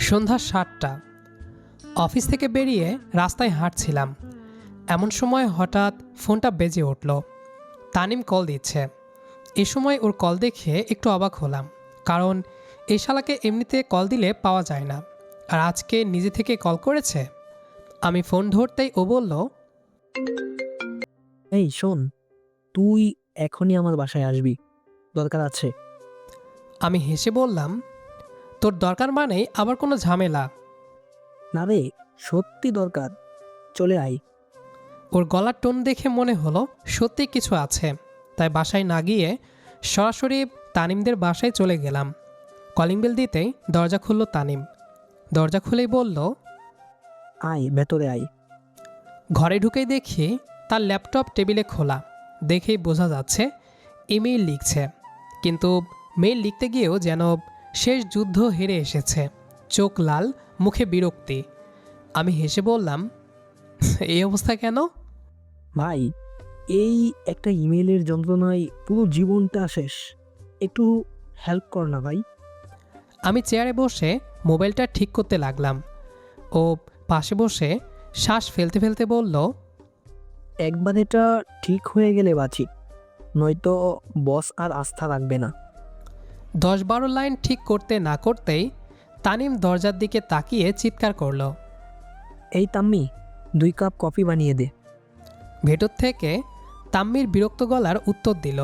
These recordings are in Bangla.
সন্ধ্যা ৭টা। অফিস থেকে বেরিয়ে রাস্তায় হাঁটছিলাম, এমন সময় হঠাৎ ফোনটা বেজে উঠল। তানিম কল দিচ্ছে। এ সময় ওর কল দেখে একটু অবাক হলাম, কারণ এই শালাকে এমনিতে কল দিলে পাওয়া যায় না, আর আজকে নিজে থেকে কল করেছে। আমি ফোন ধরতেই ও বলল, এই শোন, তুই এখনই আমার বাসায় আসবি, দরকার আছে। আমি হেসে বললাম, তোর দরকার মানেই আবার কোনো ঝামেলা? না রে, সত্যি দরকার, চলে আয়। ওর গলার টোন দেখে মনে হলো সত্যি কিছু আছে, তাই বাসায় না গিয়ে সরাসরি তানিমদের বাসায় চলে গেলাম। কলিং বেল দিতেই দরজা খুলল তানিম। দরজা খুলেই বলল, আয় ভেতরে আয়। ঘরে ঢুকেই দেখি তার ল্যাপটপ টেবিলে খোলা। দেখেই বোঝা যাচ্ছে ইমেইল লিখছে, কিন্তু মেইল লিখতে গিয়েও যেন শেষ যুদ্ধ হেরে এসেছে। চোখ লাল, মুখে বিরক্তি। আমি হেসে বললাম, এই অবস্থা কেন? ভাই, এই একটা ইমেলের যন্ত্রণায় পুরো জীবনটা শেষ। একটু হেল্প কর না ভাই। আমি চেয়ারে বসে মোবাইলটা ঠিক করতে লাগলাম। ও পাশে বসে শ্বাস ফেলতে ফেলতে বলল, একবার এটা ঠিক হয়ে গেলে বাঁচি, নয়তো বস আর আস্থা রাখবে না। 10-12 লাইন ঠিক করতে না করতেই তানিম দরজার দিকে তাকিয়ে চিৎকার করল। এই তাম্মি, 2 কাপ কফি বানিয়ে দে। ভেতর থেকে তাম্মির বিরক্ত গলার উত্তর দিল,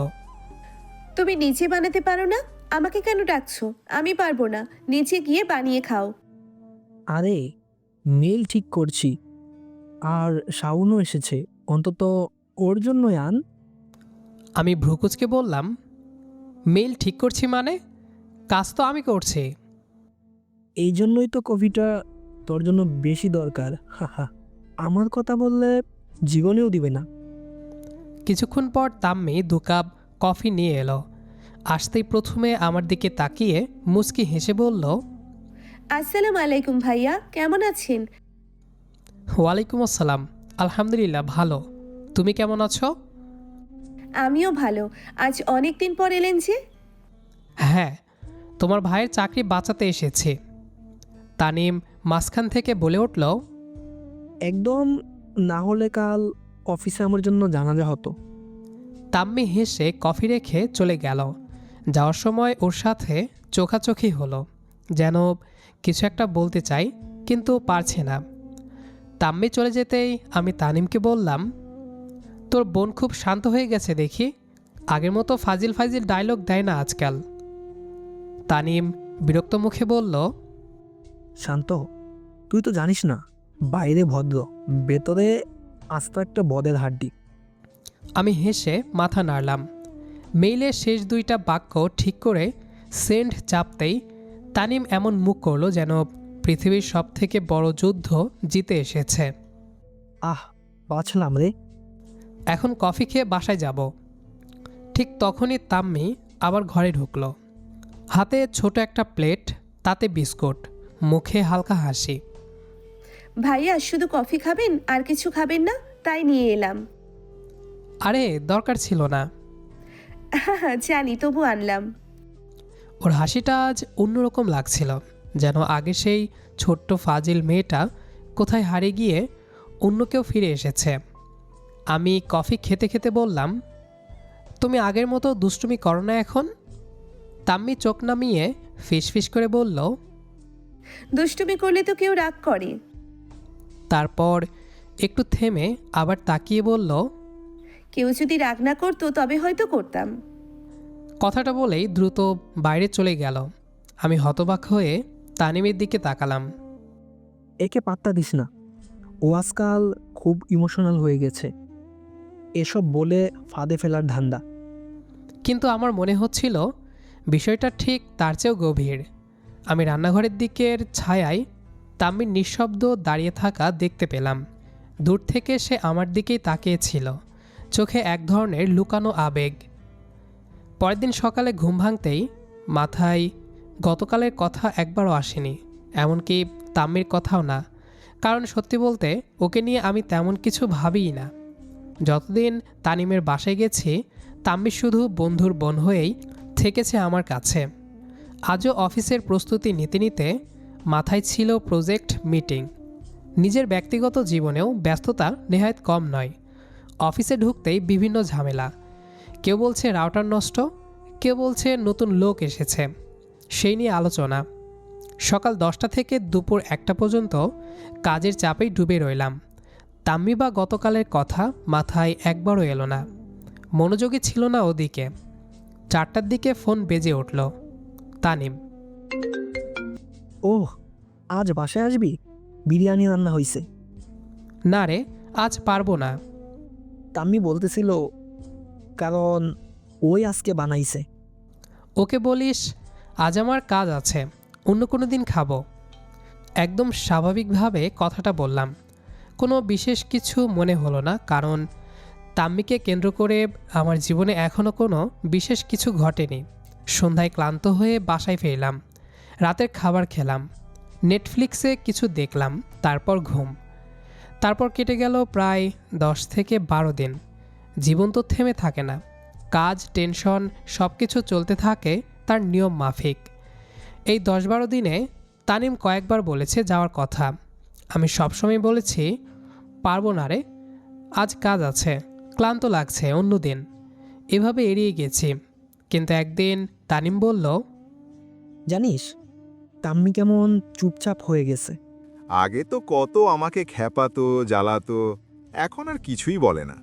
তুমি নিচে বানাতে পারো না? আমাকে কেন ডাকছো? আমি পারবো না, নিচে গিয়ে বানিয়ে খাও। আরে, মেল ঠিক করছি, আর শাওনও এসেছে, অন্তত ওর জন্যই আন। আমি ভ্রুকুচকে বললাম, মেইল ঠিক করছি মানে? কাজ তো আমি করছি। এই জন্যই তো কফিটা তোর জন্য বেশি দরকার। হাহা, আমার কথা বললে জীবনেও দিবে না। কিছুক্ষণ পর তাম্মি 2 কাপ কফি নিয়ে এলো। আসতেই প্রথমে আমার দিকে তাকিয়ে মুচকি হেসে বলল, আসসালামু আলাইকুম ভাইয়া, কেমন আছেন? ওয়ালাইকুম আসসালাম, আলহামদুলিল্লাহ ভালো। তুমি কেমন আছো? আমিও ভালো। আজ অনেক দিন পর এলেন যে? হ্যাঁ, তোমার ভাইয়ের চাকরি বাঁচাতে এসেছি। তানিম মাঝখান থেকে বলে উঠল, একদম, না হলে কাল অফিসে আমার জন্য জানাজা হতো। তাম্মি হেসে কফি রেখে চলে গেল। যাওয়ার সময় ওর সাথে চোখাচোখি হলো, যেন কিছু একটা বলতে চাই কিন্তু পারছে না। তাম্মি চলে যেতেই আমি তানিমকে বললাম, তোর বোন খুব শান্ত হয়ে গেছে দেখি, আগের মতো ফাজিল ফাজিল ডায়লগ দেয় না আজকাল। তানিম বিরক্ত মুখে বলল, শান্ত, তুই তো জানিস না, বাইরে ভদ্র, ভেতরে আস্ত একটা বদের হাড্ডি। আমি হেসে মাথা নাড়লাম। মেইলের শেষ 2টা বাক্য ঠিক করে সেন্ড চাপতেই তানিম এমন মুখ করলো যেন পৃথিবীর সব থেকে বড় যুদ্ধ জিতে এসেছে। আহ, বাঁচলাম রে। এখন কফি খেয়ে বাসায় যাব। ঠিক তখনই তাম্মি আবার ঘরে ঢুকলো। হাতে ছোট একটা প্লেট, তাতে বিস্কুট, মুখে হালকা হাসি। ভাইয়া শুধু কফি খাবেন, আর কিছু খাবেন না? তাই নিয়ে এলাম। আরে দরকার ছিল না। জানি, তবু আনলাম। ওর হাসিটা আজ অন্যরকম লাগছিল, যেন আগে সেই ছোট্ট ফাজিল মেয়েটা কোথায় হারিয়ে গিয়ে অন্য কেউ ফিরে এসেছে। আমি কফি খেতে খেতে বললাম, তুমি আগের মতো দুষ্টুমি করো না এখন? তাম্মি চোখ নামিয়ে ফিসফিস করে বলল, দুষ্টুমি করলে তো কেউ রাগ করে। তারপর একটু থেমে আবার তাকিয়ে বলল, কেউ যদি রাগ না করতো তবে হয়তো করতাম। কথাটা বলেই দ্রুত বাইরে চলে গেল। আমি হতবাক হয়ে তানিমের দিকে তাকালাম। একে পাত্তা দিস না, ও আজকাল খুব ইমোশনাল হয়ে গেছে, এসব বলে ফাঁদে ফেলার ধান্দা। কিন্তু আমার মনে হচ্ছিল বিষয়টা ঠিক তার চেয়েও গভীর। আমি রান্নাঘরের দিকের ছায়ায় তাম্মির নিঃশব্দ দাঁড়িয়ে থাকা দেখতে পেলাম। দূর থেকে সে আমার দিকেই তাকিয়েছিল, চোখে এক ধরনের লুকানো আবেগ। পরের দিন সকালে ঘুম ভাঙতেই মাথায় গতকালের কথা একবারও আসেনি, এমনকি তাম্মির কথাও না। কারণ সত্যি বলতে ওকে নিয়ে আমি তেমন কিছু ভাবিই না। যতদিন তানিমের বাসায় গেছি, তাম্মি শুধু বন্ধুর বোন হয়েই থেকেছে আমার কাছে। আজও অফিসের প্রস্তুতি নিতে নিতে মাথায় ছিল প্রজেক্ট মিটিং। নিজের ব্যক্তিগত জীবনেও ব্যস্ততা নেহায়েত কম নয়। অফিসে ঢুকতেই বিভিন্ন ঝামেলা। কেউ বলছে রাউটার নষ্ট, কেউ বলছে নতুন লোক এসেছে, সেই নিয়ে আলোচনা। সকাল 10টা থেকে দুপুর 1টা পর্যন্ত কাজের চাপেই ডুবে রইলাম। তাম্মি বা গতকালের কথা মাথায় একবারও এলো না, মনোযোগী ছিল না ওদিকে। 4টার দিকে ফোন বেজে উঠল। তানিম। ওহ, আজ বাসায় আসবি? বিরিয়ানি রান্না হয়েছে। না রে, আজ পারবো না। তাম্মি বলতেছিল, কারণ ওই আজকে বানাইছে। ওকে বলিস আজ আমার কাজ আছে, অন্য কোনো দিন খাবো। একদম স্বাভাবিকভাবে কথাটা বললাম। কোনো বিশেষ কিছু মনে হলো না, কারণ তাম্মিকে কেন্দ্র করে আমার জীবনে এখনও কোনো বিশেষ কিছু ঘটেনি। সন্ধ্যায় ক্লান্ত হয়ে বাসায় ফিরলাম। রাতের খাবার খেলাম, নেটফ্লিক্সে কিছু দেখলাম, তারপর ঘুম। তারপর কেটে গেল প্রায় 10 থেকে 12 দিন। জীবন তো থেমে থাকে না, কাজ, টেনশন সব কিছু চলতে থাকে তার নিয়ম মাফিক। এই 10-12 দিনে তানিম কয়েকবার বলেছে যাওয়ার কথা। আমি সবসময় বলেছি পারবো না রে, আজ কাজ আছে, ক্লান্ত লাগছে, অন্য দিন। এভাবে এড়িয়ে গেছি। কিন্তু একদিন তানিম বলল, জানিস, তাম্মি কেমন চুপচাপ হয়ে গেছে। আগে তো কত আমাকে খ্যাপাতো, জ্বালাতো, এখন আর কিছুই বলে না।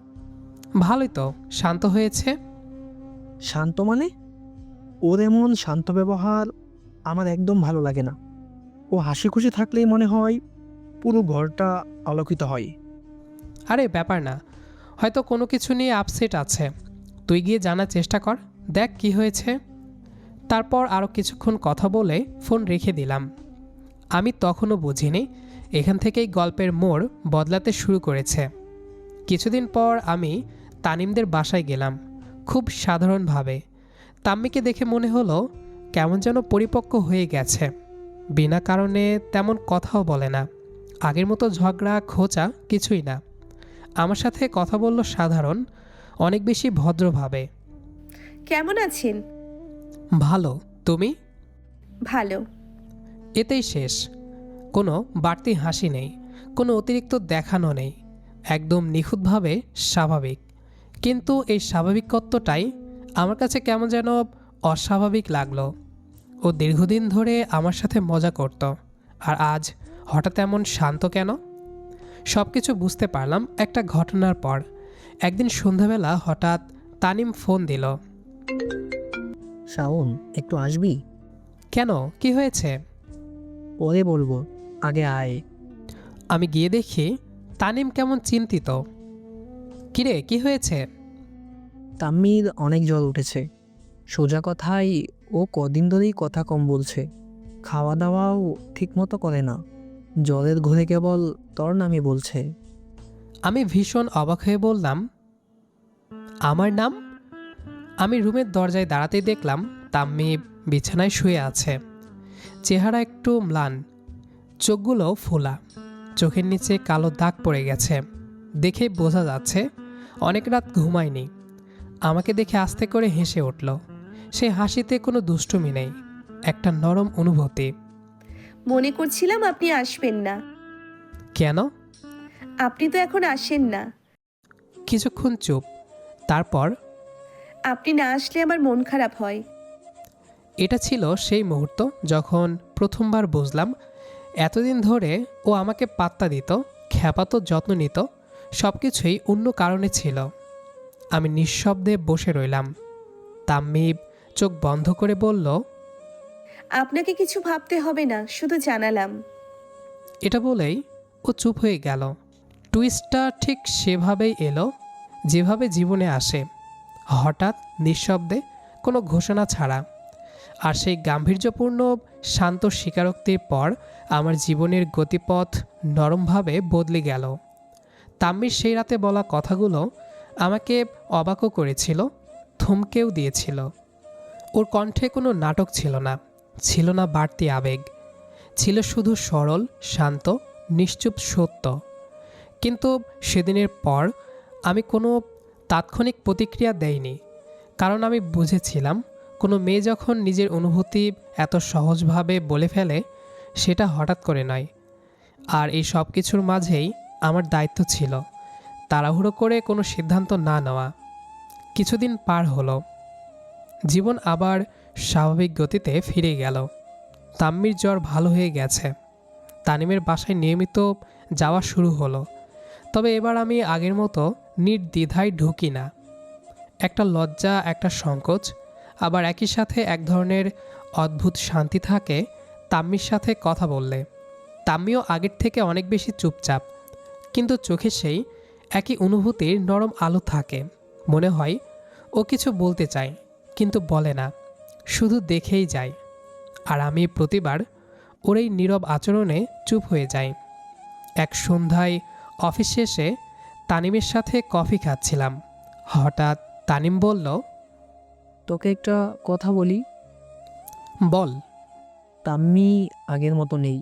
ভালোই তো, শান্ত হয়েছে। শান্ত মানে? ওর এমন শান্ত ব্যবহার আমার একদম ভালো লাগে না। ও হাসি খুশি থাকলেই মনে হয় পুরো ঘরটা আলোকিত হয়। আরে ব্যাপার না, হয়তো কোনো কিছু নিয়ে আপসেট আছে। তুই গিয়ে জানার চেষ্টা কর, দেখ কি হয়েছে। তারপর আরও কিছুক্ষণ কথা বলে ফোন রেখে দিলাম। আমি তখনও বুঝিনি এখান থেকেই গল্পের মোড় বদলাতে শুরু করেছে। কিছুদিন পর আমি তানিমদের বাসায় গেলাম, খুব সাধারণভাবে। তাম্মিকে দেখে মনে হলো কেমন যেন পরিপক্ক হয়ে গেছে। বিনা কারণে তেমন কথাও বলে না, আগের মতো ঝগড়া খোঁচা কিছুই না। আমার সাথে কথা বলল সাধারণ, অনেক বেশি ভদ্রভাবে। কেমন আছেন? ভালো, তুমি? ভালো। এতেই শেষ। কোনো বাড়তি হাসি নেই, কোনো অতিরিক্ত দেখানো নেই, একদম নিখুঁতভাবে স্বাভাবিক। কিন্তু এই স্বাভাবিকত্বটাই আমার কাছে কেমন যেন অস্বাভাবিক লাগলো। ও দীর্ঘদিন ধরে আমার সাথে মজা করত, আর আজ হঠাৎ এমন শান্ত কেন? সব কিছু বুঝতে পারলাম একটা ঘটনার পর। একদিন সন্ধ্যাবেলা হঠাৎ তানিম ফোন দিল। শাওন, একটু আসবি? কেন, কি হয়েছে? পরে বলবো, আগে আয়। আমি গিয়ে দেখি তানিম কেমন চিন্তিত। কিরে, কি হয়েছে? তাম্মির অনেক জ্বর উঠেছে। সোজা কথাই, ও কদিন ধরেই কথা কম বলছে, খাওয়া দাওয়াও ঠিকমতো করে না, জ্বরের ঘরে কেবল তোর নামই বলছে। আমি ভীষণ অবাক হয়ে বললাম, আমার নাম? আমি রুমের দরজায় দাঁড়াতেই দেখলাম তাম্মি বিছানায় শুয়ে আছে। চেহারা একটু ম্লান, চোখগুলো ফোলা, চোখের নিচে কালো দাগ পড়ে গেছে। দেখে বোঝা যাচ্ছে অনেক রাত ঘুমায়নি। আমাকে দেখে আস্তে করে হেসে উঠল। সে হাসিতে কোনো দুষ্টুমি নেই, একটা নরম অনুভূতি। মনে করছিলাম আপনি আসবেন না। কেন? আপনি তো এখন আসেন না। কিছুক্ষণ চুপ, তারপর, আপনি না আসলে আমার মন খারাপ হয়। এটা ছিল সেই মুহূর্ত যখন প্রথমবার বুঝলাম এতদিন ধরে ও আমাকে পাত্তা দিত, খ্যাপাতো, যত্ন নিত, সব কিছুই অন্য কারণে ছিল। আমি নিঃশব্দে বসে রইলাম। তাম্মি চোখ বন্ধ করে বলল, আপনাকে কিছু ভাবতে হবে না, শুধু জানালাম। এটা বলেই ও চুপ হয়ে গেল। টুইস্টটা ঠিক সেভাবেই এলো যেভাবে জীবনে আসে, হঠাৎ, নিঃশব্দে, কোনো ঘোষণা ছাড়া। আর সেই গাম্ভীর্যপূর্ণ শান্ত স্বীকারোক্তির পর আমার জীবনের গতিপথ নরমভাবে বদলে গেল। তাম্মির সেই রাতে বলা কথাগুলো আমাকে অবাকও করেছিল, থমকেও দিয়েছিল। ওর কণ্ঠে কোনো নাটক ছিল না, ছিল না বাড়তি আবেগ, ছিল শুধু সরল, শান্ত, নিশ্চুপ সত্য। কিন্তু সেদিনের পর আমি কোনো তাৎক্ষণিক প্রতিক্রিয়া দেইনি, কারণ আমি বুঝেছিলাম কোনো মেয়ে যখন নিজের অনুভূতি এত সহজভাবে বলে ফেলে সেটা হঠাৎ করে নয়। আর এই সব কিছুর মাঝেই আমার দায়িত্ব ছিল তাড়াহুড়ো করে কোনো সিদ্ধান্ত না নেওয়া। কিছুদিন পার হলো, জীবন আবার স্বাভাবিক গতিতে ফিরে গেল। তাম্মির জ্বর ভালো হয়ে গেছে, তানিমের বাসায় নিয়মিত যাওয়া শুরু হলো। তবে এবার আমি আগের মতো নির্দ্বিধায় ঢুকি না। একটা লজ্জা, একটা সংকোচ, আবার একই সাথে এক ধরনের অদ্ভুত শান্তি থাকে তাম্মির সাথে কথা বললে। তাম্মিও আগের থেকে অনেক বেশি চুপচাপ, কিন্তু চোখে সেই একই অনুভূতির নরম আলো থাকে। মনে হয় ও কিছু বলতে চায় কিন্তু বলে না, শুধু দেখেই যায়। আর আমি প্রতিবার ওর এই নীরব আচরণে চুপ হয়ে যাই। এক সন্ধ্যায় অফিস শেষে তানিমের সাথে কফি খাচ্ছিলাম। হঠাৎ তানিম বলল, তোকে একটা কথা বলি। বল। তাম্মি আগের মতো নেই।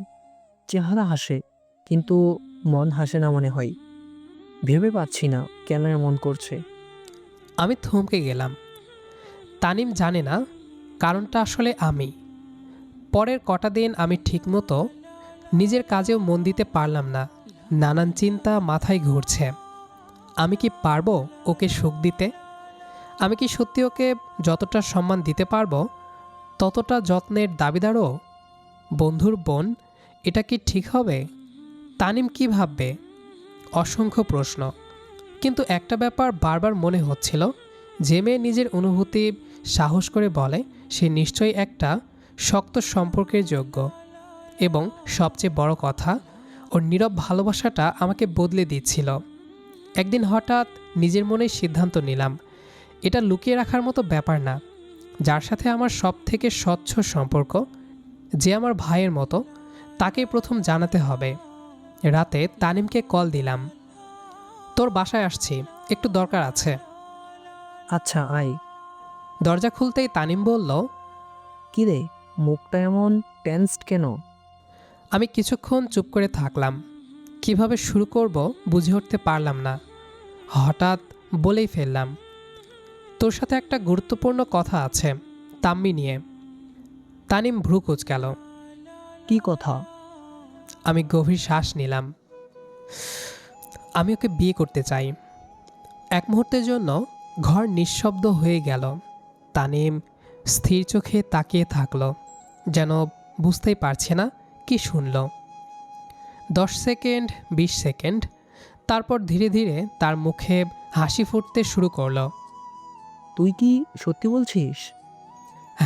চেহারা হাসে, কিন্তু মন হাসে না মনে হয়। ভেবে পাচ্ছি না কেন এমন করছে। আমি থমকে গেলাম। তানিম জানে না কারণটা আসলে আমি। পরের কটা দিন আমি ঠিকমতো নিজের কাজেও মন দিতে পারলাম না। নানান চিন্তা মাথায় ঘুরছে। আমি কি পারবো ওকে সুখ দিতে? আমি কি সত্যি ওকে যতটা সম্মান দিতে পারবো ততটা যত্নের দাবিদারও? বন্ধুর বোন, এটা কি ঠিক হবে? তানিম কি ভাববে? অসংখ্য প্রশ্ন। কিন্তু একটা ব্যাপার বারবার মনে হচ্ছিল, যে মেয়ে নিজের অনুভূতি সাহস করে বলে সে নিশ্চয়ই একটা শক্ত সম্পর্কের যোগ্য। এবং সবচেয়ে বড় কথা, ওর নীরব ভালোবাসাটা আমাকে বদলে দিচ্ছিল। একদিন হঠাৎ নিজের মনেই সিদ্ধান্ত নিলাম, এটা লুকিয়ে রাখার মতো ব্যাপার না। যার সাথে আমার সব থেকে স্বচ্ছ সম্পর্ক, যে আমার ভাইয়ের মতো, তাকেই প্রথম জানাতে হবে। রাতে তানিমকে কল দিলাম। তোর বাসায় আসছি, একটু দরকার আছে। আচ্ছা আয়। দরজা খুলতেই তানিম বলল, কিরে, মুখটা এমন টেন্সড কেন? আমি কিছুক্ষণ চুপ করে থাকলাম। কিভাবে শুরু করব বুঝে উঠতে পারলাম না। হঠাৎ বলেই ফেললাম, তোর সাথে একটা গুরুত্বপূর্ণ কথা আছে তাম্মি নিয়ে। তানিম ভ্রু কুঁচকাল। কি কথা? আমি গভীর শ্বাস নিলাম। আমি ওকে বিয়ে করতে চাই। এক মুহূর্তের জন্য ঘর নিঃশব্দ হয়ে গেল। তানিম স্থির চোখে তাকিয়ে থাকলো, যেন বুঝতেই পারছে না কি শুনল। 10 সেকেন্ড, 20 সেকেন্ড, তারপর ধীরে ধীরে তার মুখে হাসি ফুটতে শুরু করলো। তুই কি সত্যি বলছিস?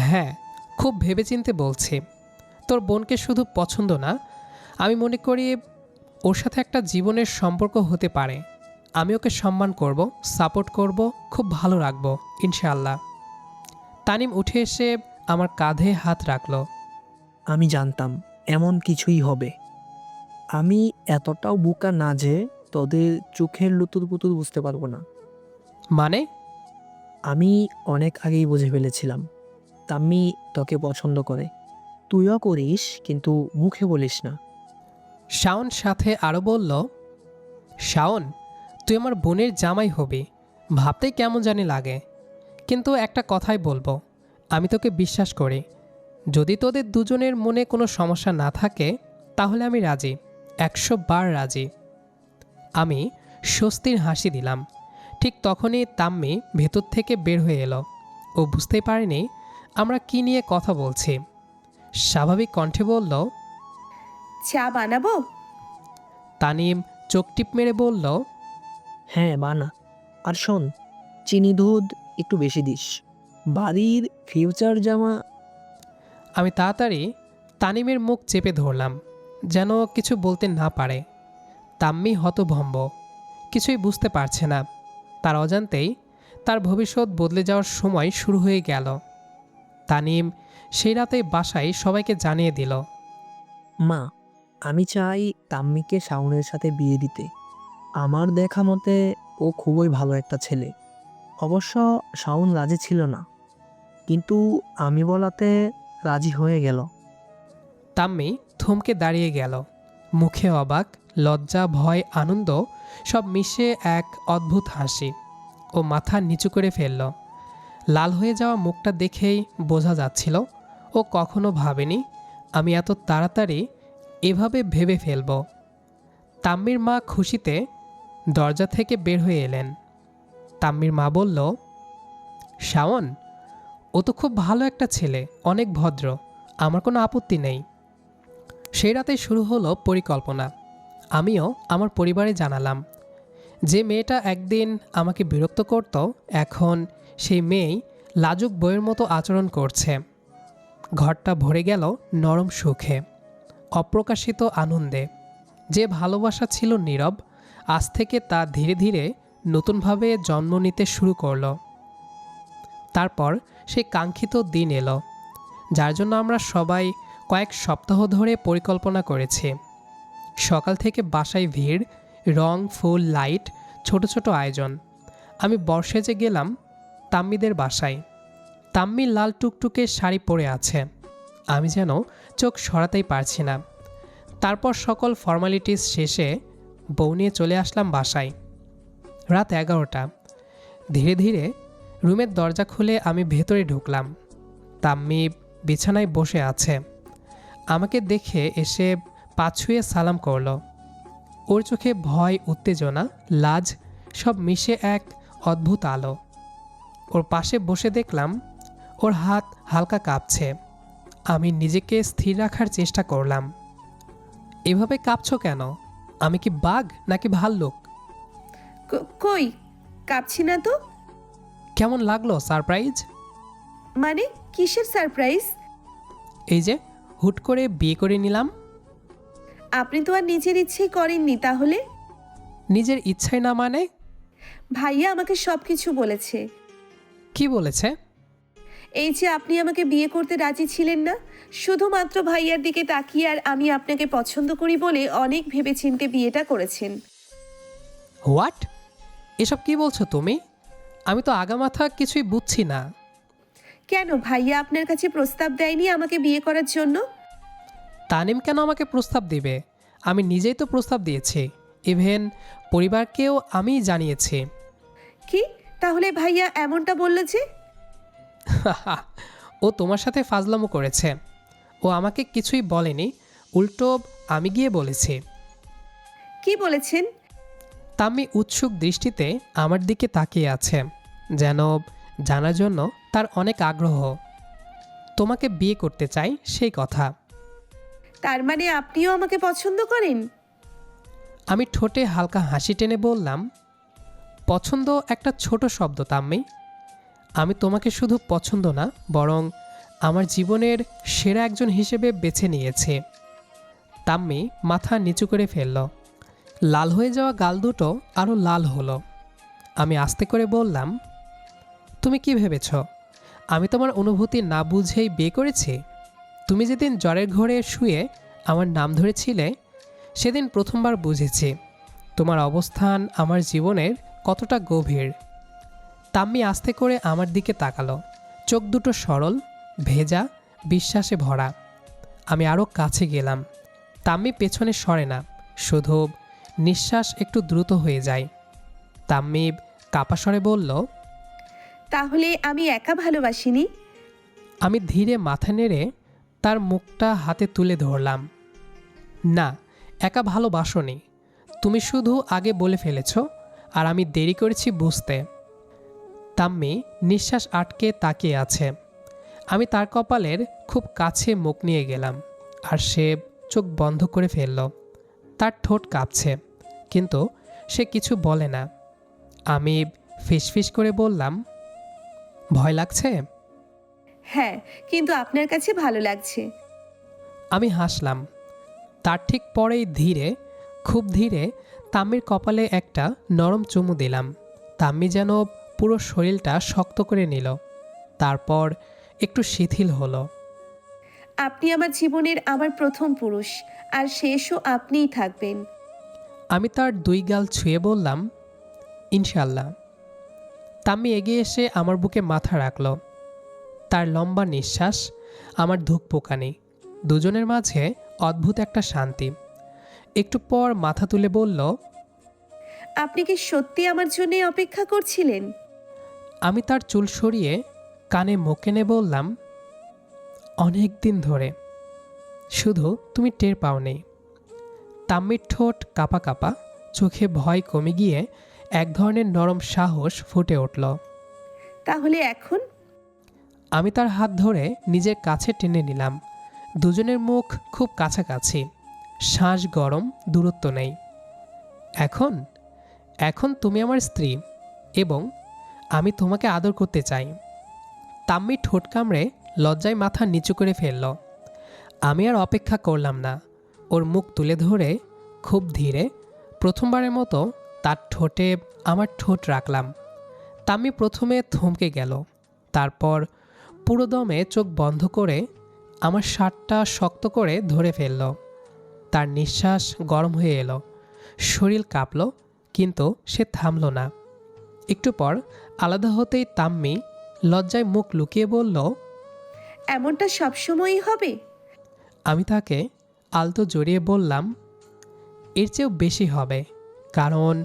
হ্যাঁ, খুব ভেবেচিন্তে বলছি। তোর বোনকে শুধু পছন্দ না, আমি মনে করি ওর সাথে একটা জীবনের সম্পর্ক হতে পারে। আমি ওকে সম্মান করব, সাপোর্ট করব, খুব ভালো রাখবো ইনশাআল্লাহ। তানিম উঠে এসে আমার কাঁধে হাত রাখলো। আমি জানতাম এমন কিছুই হবে। আমি এতটাও বোকা না যে তোদের চোখের লুতুর পুতুর বুঝতে পারবো না। মানে? আমি অনেক আগেই বুঝে ফেলেছিলাম তাম্মি তোকে পছন্দ করে। তুইও করিস, কিন্তু মুখে বলিস না। শাওন সাথে আরও বলল, শাওন, তুই আমার বোনের জামাই হবি, ভাবতেই কেমন জানি লাগে। কিন্তু একটা কথাই বলবো, আমি তোকে বিশ্বাস করি। যদি তোদের দুজনের মনে কোনো সমস্যা না থাকে তাহলে আমি রাজি, 100 বার রাজি। আমি স্বস্তির হাসি দিলাম। ঠিক তখনই তাম্মি ভেতর থেকে বের হয়ে এলো। ও বুঝতেই পারেনি আমরা কি নিয়ে কথা বলছি। স্বাভাবিক কণ্ঠে বলল, চা বানাবো? তানিম চোখ টিপ মেরে বলল, হ্যাঁ বানা। আর শোন, চিনি দুধ একটু বেশি দিস। বাড়ির ফিউচার জামা। আমি তাড়াতাড়ি তানিমের মুখ চেপে ধরলাম, যেন কিছু বলতে না পারে। তাম্মি হতভম্ব, কিছুই বুঝতে পারছে না। তার অজান্তেই তার ভবিষ্যৎ বদলে যাওয়ার সময় শুরু হয়ে গেল। তানিম সেই রাতেই বাসায় সবাইকে জানিয়ে দিল, মা, আমি চাই তাম্মিকে শাওনের সাথে বিয়ে দিতে। আমার দেখা মতে ও খুবই ভালো একটা ছেলে। অবশ্য শাওন রাজি ছিল না, কিন্তু আমি বলাতে রাজি হয়ে গেল। তাম্মি থমকে দাঁড়িয়ে গেল। মুখে অবাক, লজ্জা, ভয়, আনন্দ সব মিশে এক অদ্ভুত হাসি। ও মাথা নিচু করে ফেলল। লাল হয়ে যাওয়া মুখটা দেখেই বোঝা যাচ্ছিল ও কখনো ভাবেনি আমি এত তাড়াতাড়ি এভাবে ভেবে ফেলব। তাম্মির মা খুশিতে দরজা থেকে বের হয়ে এলেন। তাম্মির মা বলল, শাওন, ও তো খুব ভালো একটা ছেলে, অনেক ভদ্র, আমার কোনো আপত্তি নেই। সেই রাতে শুরু হলো পরিকল্পনা। আমিও আমার পরিবারে জানালাম। যে মেয়েটা একদিন আমাকে বিরক্ত করত, এখন সেই মেয়েই লাজুক বইয়ের মতো আচরণ করছে। ঘরটা ভরে গেল নরম সুখে, অপ্রকাশিত আনন্দে। যে ভালোবাসা ছিল নীরব, আজ থেকে তা ধীরে ধীরে নতুনভাবে জন্ম নিতে শুরু করলো। তারপর সেই কাঙ্ক্ষিত দিন এলো, যার জন্য আমরা সবাই কয়েক সপ্তাহ ধরে পরিকল্পনা করেছি। সকাল থেকে বাসায় ভিড়, রং, ফুল, লাইট, ছোট ছোট আয়োজন। আমি বর্ষেজে গেলাম তাম্মিদের বাসায়। তাম্মি লাল টুকটুকে শাড়ি পরে আছে, আমি যেন চোখ সরাতেই পারছি না। তারপর সকল ফর্মালিটিস শেষে বউ নিয়ে চলে আসলাম বাসায়। রাত 11টা। ধীরে ধীরে রুমের দরজা খুলে আমি ভেতরে ঢুকলাম। তাম্মি বিছানায় বসে আছে। আমাকে দেখে এসে পা ছুঁয়ে সালাম করলো। ওর চোখে ভয়, উত্তেজনা, লাজ সব মিশে এক অদ্ভুত আলো। ওর পাশে বসে দেখলাম ওর হাত হালকা কাঁপছে। আমি নিজেকে স্থির রাখার চেষ্টা করলাম। এভাবে কাঁপছো কেন? আমি কি বাঘ নাকি ভাল্লুক? কই, কাঁপছি না তো। কেমন লাগলো সারপ্রাইজ? মানে কিসের সারপ্রাইজ? এই যে হুট করে বিয়ে করে নিলাম। আপনি তো আর নিজের ইচ্ছেই করেননি তাহলে? নিজের ইচ্ছায় না মানে? ভাইয়া আমাকে সব কিছু বলেছে। কি বলেছে? এই যে আপনি আমাকে বিয়ে করতে রাজি ছিলেন না, শুধুমাত্র ভাইয়ার দিকে তাকিয়ে আর আমি আপনাকে পছন্দ করি বলে অনেক ভেবেচিন্তে বিয়েটা করেছেন। হোয়াট? এসব কি বলছো তুমি? আমি তো আগামাথা কিছুই বুঝছি না। কেন ভাইয়া আপনার কাছে প্রস্তাব দেয়নি আমাকে বিয়ে করার জন্য? তানিম কেন আমাকে প্রস্তাব দিবে? আমি নিজেই তো প্রস্তাব দিয়েছি। ইভেন পরিবারকেও আমি জানিয়েছি। কি তাহলে ভাইয়া এমনটা বলল যে? ও তোমার সাথে ফাজলামো করেছে। ও আমাকে কিছুই বলেনি, উল্টো আমি গিয়ে বলেছি। কি বলেছেন? তাম্মি উৎসুক দৃষ্টিতে আমার দিকে তাকিয়ে আছে, যেন জানার জন্য তার অনেক আগ্রহ। তোমাকে বিয়ে করতে চাই সেই কথা। তার মানে আপনিও আমাকে পছন্দ করেন? আমি ঠোঁটে হালকা হাসি টেনে বললাম, পছন্দ একটা ছোট শব্দ তাম্মি। আমি তোমাকে শুধু পছন্দ না, বরং আমার জীবনের সেরা একজন হিসেবে বেছে নিয়েছি। তাম্মি মাথা নিচু করে ফেলল। লাল হয়ে যাওয়া গাল দুটো আরও লাল হলো। আমি আস্তে করে বললাম, তুমি কি ভেবেছ আমি তোমার অনুভূতি না বুঝেই বিয়ে করেছি? তুমি যেদিন জ্বরের ঘরে শুয়ে আমার নাম ধরেছিলে, সেদিন প্রথমবার বুঝেছি তোমার অবস্থান আমার জীবনের কতটা গভীর। তাম্মি আস্তে করে আমার দিকে তাকালো, চোখ দুটো সরল, ভেজা, বিশ্বাসে ভরা। আমি আরও কাছে গেলাম। তাম্মি পেছনে সরে না, শুধু নিঃশ্বাস একটু দ্রুত হয়ে যায়। তাম্মি কাপা স্বরে বলল, তাহলে আমি একা ভালোবাসিনি? আমি ধীরে মাথা নেড়ে তার মুখটা হাতে তুলে ধরলাম। না, একা ভালোবাসোনি। তুমি শুধু আগে বলে ফেলেছ, আর আমি দেরি করেছি বুঝতে। তাম্মি নিঃশ্বাস আটকে তাকিয়ে আছে। আমি তার কপালের খুব কাছে মুখ নিয়ে গেলাম, আর সে চোখ বন্ধ করে ফেলল। তার ঠোঁট কাঁপছে, কিন্তু সে কিছু বলে না। আমি ফিসফিস করে বললাম, ভয় লাগছে? হ্যাঁ, কিন্তু আপনার কাছে ভালো লাগছে। আমি হাসলাম। তার ঠিক পরেই ধীরে, খুব ধীরে তাম্মির কপালে একটা নরম চুমু দিলাম। তাম্মি যেন পুরো শরীরটা শক্ত করে নিল, তারপর একটু শিথিল হলো। আপনি আমার জীবনের আমার প্রথম পুরুষ, আর শেষও আপনিই থাকবেন। আমি তার দুই গাল ছুঁয়ে বললাম, ইনশাল্লাহ। তাম্মি এগিয়ে এসে আমার বুকে মাথা রাখল। তার লম্বা নিঃশ্বাস, আমার ধুকপুকানি, দুজনের মাঝে অদ্ভুত একটা শান্তি। একটু পর মাথা তুলে বলল, আপনি কি সত্যি আমার জন্য অপেক্ষা করছিলেন? আমি তার চুল সরিয়ে কানে মুখ এনে বললাম, অনেক দিন ধরে। শুধু তুমি টের পাওনি। তাম্মির ঠোঁট কাঁপা কাঁপা, চোখে ভয় কমে গিয়ে এক ধরনের নরম সাহস ফুটে উঠল। তাহলে এখন? আমি তার হাত ধরে নিজের কাছে টেনে নিলাম। দুজনের মুখ খুব কাছাকাছি, শ্বাস গরম, দূরত্ব নেই। এখন এখন তুমি আমার স্ত্রী এবং আমি তোমাকে আদর করতে চাই। তাম্মি ঠোঁট কামড়ে লজ্জায় মাথা নিচু করে ফেলল। আমি আর অপেক্ষা করলাম না, ওর মুখ তুলে ধরে খুব ধীরে প্রথমবারের মতো তার ঠোঁটে আমার ঠোঁট রাখলাম। তাম্মি প্রথমে থমকে গেল, তারপর পুরো দমে চোখ বন্ধ করে আমার শার্টটা শক্ত করে ধরে ফেলল। তার নিঃশ্বাস গরম হয়ে এলো, শরীর কাঁপল, কিন্তু সে থামল না। একটু পর আলাদা হতেই তাম্মি লজ্জায় মুখ লুকিয়ে বলল, এমনটা সবসময়ই হবে? আমি তাকে আলতো জড়িয়ে বললাম, এর চেয়েও বেশি হবে, কারণ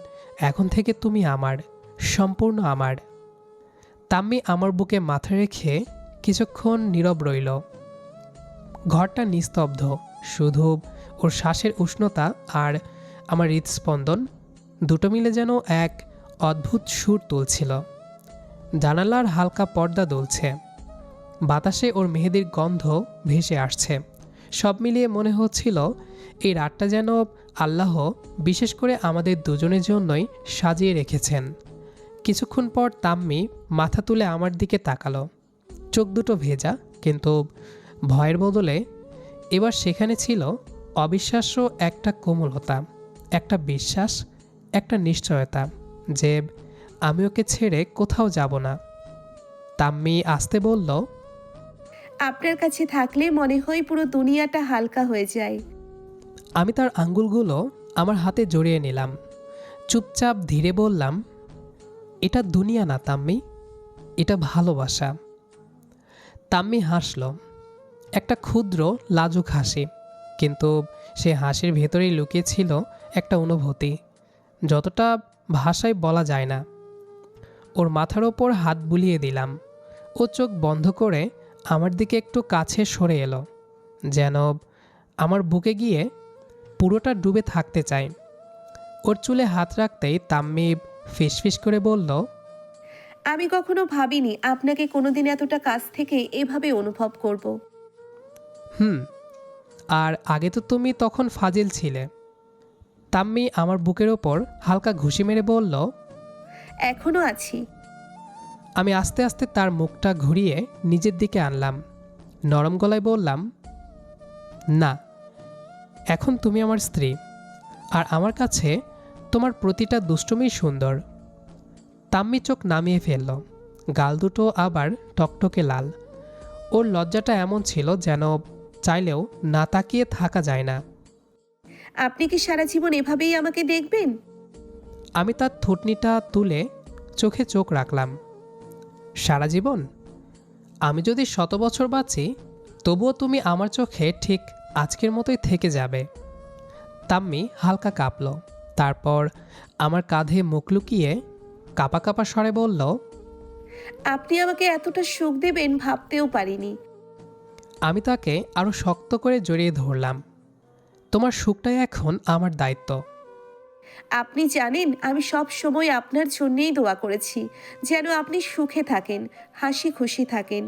এখন থেকে তুমি আমার, সম্পূর্ণ আমার। তাম্মি আমার বুকে মাথা রেখে কিছুক্ষণ নীরব রইল। ঘরটা নিস্তব্ধ, শুধু ওর শ্বাসের উষ্ণতা আর আমার হৃদস্পন্দন দুটো মিলে যেন এক অদ্ভুত সুর তুলছিল। জানালার হালকা পর্দা দুলছে, বাতাসে ওর মেহেদির গন্ধ ভেসে আসছে। সব মিলিয়ে মনে হচ্ছিল এই রাতটা যেন আল্লাহ বিশেষ করে আমাদের দুজনের জন্যই সাজিয়ে রেখেছেন। কিছুক্ষণ পর তাম্মি মাথা তুলে আমার দিকে তাকালো। চোখ দুটো ভেজা, কিন্তু ভয়ের বদলে এবার সেখানে ছিল অবিশ্বাস্য একটা কোমলতা, একটা বিশ্বাস, একটা নিশ্চয়তা যে আমি ওকে ছেড়ে কোথাও যাব না। তাম্মি আস্তে বলল, আপনার কাছে থাকলে মনে হয় পুরো দুনিয়াটা হালকা হয়ে যায়। আমি তার আঙ্গুলগুলো আমার হাতে জড়িয়ে নিলাম। চুপচাপ ধীরে বললাম, এটা দুনিয়া না তাম্মি, এটা ভালোবাসা। তাম্মি হাসল, একটা ক্ষুদ্র লাজুক হাসি, কিন্তু সে হাসির ভেতরেই লুকিয়ে ছিল একটা অনুভূতি, যতটা ভাষায় বলা যায় না। ওর মাথার ওপর হাত বুলিয়ে দিলাম। ও চোখ বন্ধ করে আমার দিকে একটু কাছে সরে এলো, যেন আমার বুকে গিয়ে পুরোটা ডুবে থাকতে চাই। ওর চুলে হাত রাখতেই তাম্মি ফিসফিস করে বলল, আমি কখনো ভাবিনি আপনাকে কোনোদিন এতটা কাছ থেকে এভাবে অনুভব করব। আর আগে তো তুমি তখন ফাজিল ছিলে। তাম্মি আমার বুকের ওপর হালকা ঘুষি মেরে বলল, এখনো আছি। আমি আস্তে আস্তে তার মুখটা ঘুরিয়ে নিজের দিকে আনলাম। নরম গলায় বললাম, না, এখন তুমি আমার স্ত্রী, আর আমার কাছে তোমার প্রতিটা দুষ্টুমিই সুন্দর। তাম্মি চোখ নামিয়ে ফেলল, গাল দুটো আবার টকটকে লাল। ওর লজ্জাটা এমন ছিল যেন চাইলেও না তাকিয়ে থাকা যায় না। আপনি কি সারা জীবন এভাবেই আমাকে দেখবেন? আমি তার থুতনিটা তুলে চোখে চোখ রাখলাম। সারা জীবন? আমি যদি 100 বছর বাঁচি, তবুও তুমি আমার চোখে ঠিক আজকের মতোই থেকে যাবে। তাম্মি হালকা কাঁপল, তারপর আমার কাঁধে মুখ লুকিয়ে কাঁপা কাঁপা স্বরে বলল, আপনি আমাকে এতটা সুখ দেবেন ভাবতেও পারিনি। আমি তাকে আরও শক্ত করে জড়িয়ে ধরলাম। তোমার সুখটাই এখন আমার দায়িত্ব। আপনি জানেন আমি সব সময় আপনার জন্যেই দোয়া করেছি, যেন আপনি সুখে থাকেন, হাসি খুশি থাকেন।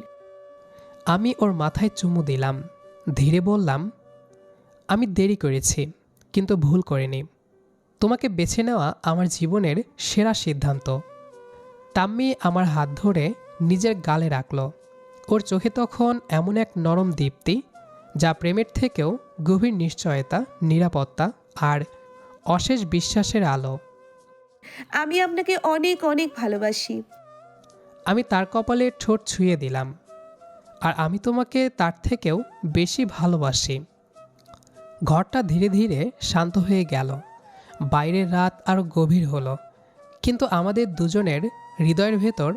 আমি ওর মাথায় চুমু দিলাম, ধীরে বললাম, আমি দেরি করেছি, কিন্তু ভুল করিনি। তোমাকে বেছে নেওয়া আমার জীবনের সেরা সিদ্ধান্ত। তাম্মি আমার হাত ধরে নিজের গালে রাখল। ওর চোখে তখন এমন এক নরম দীপ্তি, যা প্রেমের থেকেও গভীর নিশ্চয়তা, নিরাপত্তা আর অশেষ বিশ্বাসের আলো। আমি আপনাকে অনেক অনেক ভালোবাসি। আমি তার কপালে ঠোঁট ছুঁয়ে দিলাম, আর আমি তোমাকে তার থেকেও বেশি ভালোবাসি। ঘরটা ধীরে ধীরে শান্ত হয়ে গেল। বাইরের রাত আরও গভীর হলো, কিন্তু আমাদের দুজনের হৃদয়ের ভেতর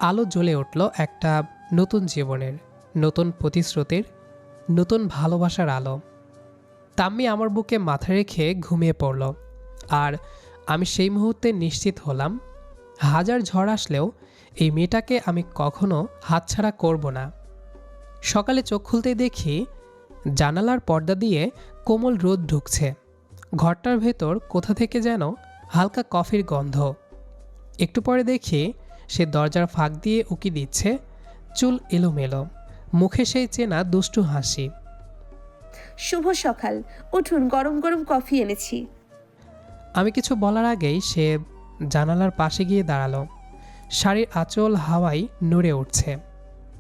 আলো জ্বলে উঠল একটা নতুন জীবনের, নতুন প্রতিশ্রুতির, নতুন ভালোবাসার আলো। তাম্মি আমার বুকে মাথা রেখে ঘুমিয়ে পড়ল, আর আমি সেই মুহূর্তে নিশ্চিত হলাম, হাজার ঝড় আসলেও এই মেয়েটাকে আমি কখনো হাতছাড়া করব না। সকালে চোখ খুলতেই দেখি জানালার পর্দা দিয়ে কোমল রোদ ঢুকছে। ঘরটার ভেতর কোথা থেকে যেন হালকা কফির গন্ধ। একটু পরে দেখি সে দরজার ফাঁক দিয়ে উকি দিচ্ছে, চুল এলোমেলো, মুখে সেই চেনা দুষ্টু হাসি। শুভ সকাল, উঠুন, গরম গরম কফি এনেছি। আমি কিছু বলার আগেই সে জানালার পাশে গিয়ে দাঁড়ালো। শাড়ির আঁচল হাওয়ায় নড়ে উঠছে।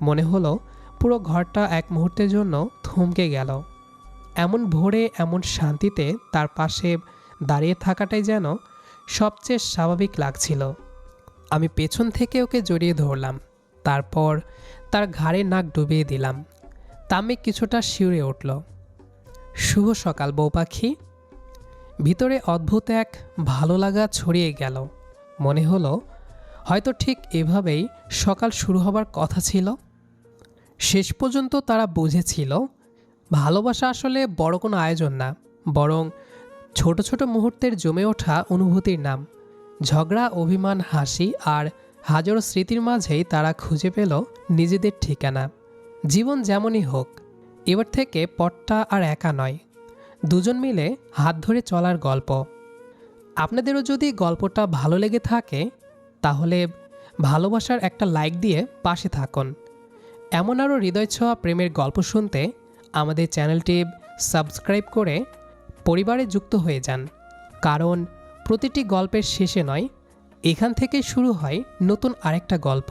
মনে হলো পুরো ঘরটা এক মুহূর্তের জন্য থমকে গেল। এমন ভোরে এমন শান্তিতে তার পাশে দাঁড়িয়ে থাকাটাই যেন সবচেয়ে স্বাভাবিক লাগছিল। আমি পেছন থেকে ওকে জড়িয়ে ধরলাম, তারপর তার ঘাড়ে নাক ডুবিয়ে দিলাম। তামিক কিছুটা শিউরে উঠল। শুভ সকাল বউ পাখি। ভিতরে অদ্ভুত এক ভালো লাগা ছড়িয়ে গেল। মনে হলো হয়তো ঠিক এভাবেই সকাল শুরু হবার কথা ছিল। শেষ পর্যন্ত তারা বুঝেছিল ভালোবাসা আসলে বড় কোনো আয়োজন না, বরং ছোট ছোট মুহূর্তের জমে ওঠা অনুভূতির নাম। ঝগড়া, অভিমান, হাসি আর হাজারো স্মৃতির মাঝেই তারা খুঁজে পেল নিজেদের ঠিকানা। জীবন যেমনই হোক, এবার থেকে পথটা আর একা নয়, দুজন মিলে হাত ধরে চলার গল্প। আপনাদেরও যদি গল্পটা ভালো লেগে থাকে তাহলে ভালোবাসার একটা লাইক দিয়ে পাশে থাকুন। এমন আরও হৃদয় ছোঁয়া প্রেমের গল্প শুনতে আমাদের চ্যানেলটি সাবস্ক্রাইব করে পরিবারে যুক্ত হয়ে যান। কারণ প্রতিটি গল্পের শেষে নয়, এখান থেকে শুরু হয় নতুন আরেকটা গল্প।